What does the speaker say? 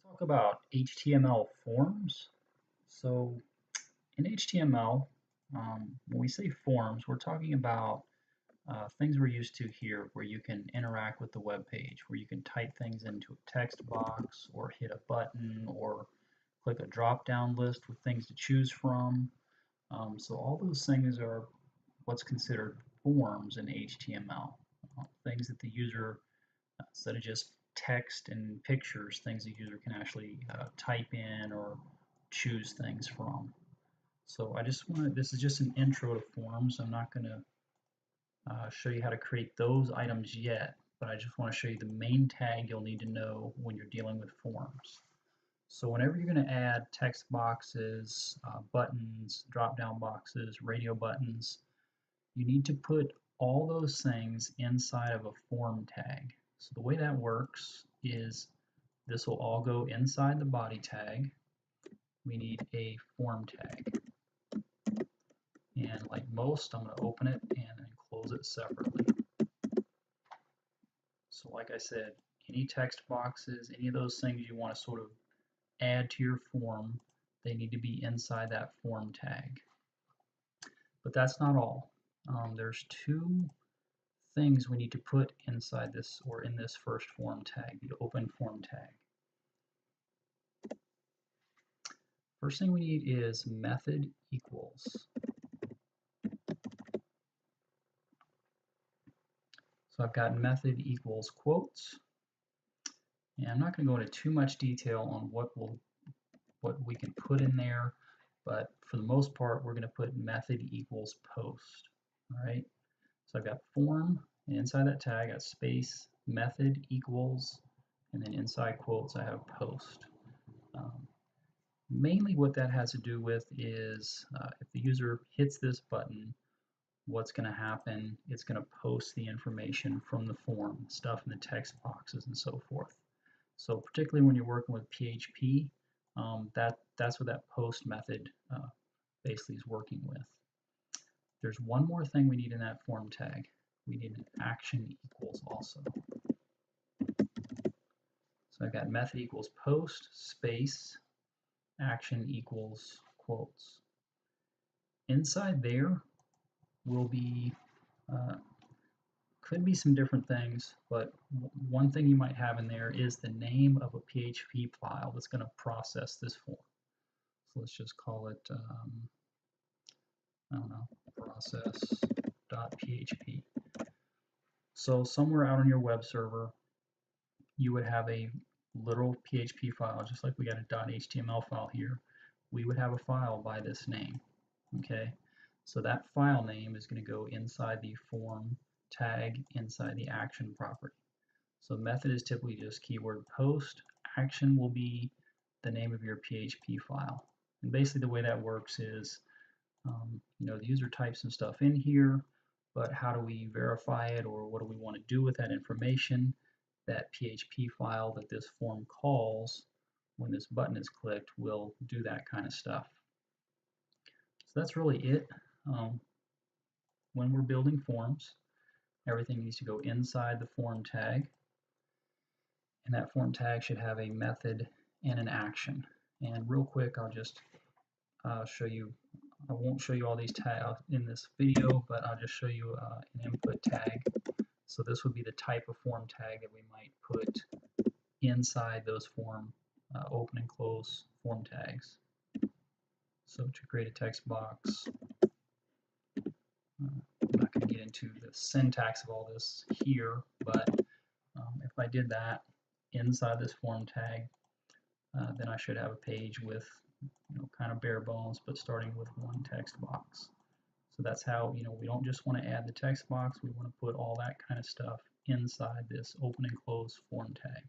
Talk about HTML forms. So in HTML, when we say forms, we're talking about things we're used to here where you can interact with the web page, where you can type things into a text box or hit a button or click a drop-down list with things to choose from. So all those things are what's considered forms in HTML, things that the user instead of just text and pictures, things the user can actually type in or choose things from. So I just want to, this is just an intro to forms. I'm not going to show you how to create those items yet, but I just want to show you the main tag you'll need to know when you're dealing with forms. So whenever you're going to add text boxes, buttons, drop-down boxes, radio buttons, you need to put all those things inside of a form tag. So the way that works is this will all go inside the body tag. We need a form tag. And like most, I'm going to open it and then close it separately. So like I said, any text boxes, any of those things you want to sort of add to your form, they need to be inside that form tag. But that's not all. There's two things we need to put inside this or in this first form tag, the open form tag. First thing we need is method equals. So I've got method equals quotes, and I'm not going to go into too much detail on what we can put in there, but for the most part we're going to put method equals post. All right. So I've got form, and inside that tag I got space, method equals, and then inside quotes I have post. Mainly what that has to do with is if the user hits this button, what's going to happen, it's going to post the information from the form, stuff in the text boxes and so forth. So particularly when you're working with PHP, that's what that post method basically is working with. There's one more thing we need in that form tag. We need an action equals also. So I've got method equals post space action equals quotes. Inside there will be could be some different things, but one thing you might have in there is the name of a PHP file that's going to process this form. So let's just call it, I don't know, process.php. So somewhere out on your web server, you would have a literal PHP file, just like we got a .html file here. We would have a file by this name, okay? So that file name is going to go inside the form tag inside the action property. So method is typically just keyword post. Action will be the name of your PHP file. And basically the way that works is, the user types some stuff in here, but how do we verify it, or what do we want to do with that information? That PHP file that this form calls when this button is clicked will do that kind of stuff. So that's really it. When we're building forms, everything needs to go inside the form tag, and that form tag should have a method and an action. And real quick, I'll just show you, I won't show you all these tags in this video, but I'll just show you an input tag. So this would be the type of form tag that we might put inside those form open and close form tags. So to create a text box, I'm not going to get into the syntax of all this here, but if I did that inside this form tag, then I should have a page with kind of bare bones, but starting with one text box. So that's how, we don't just want to add the text box, we want to put all that kind of stuff inside this open and close form tag.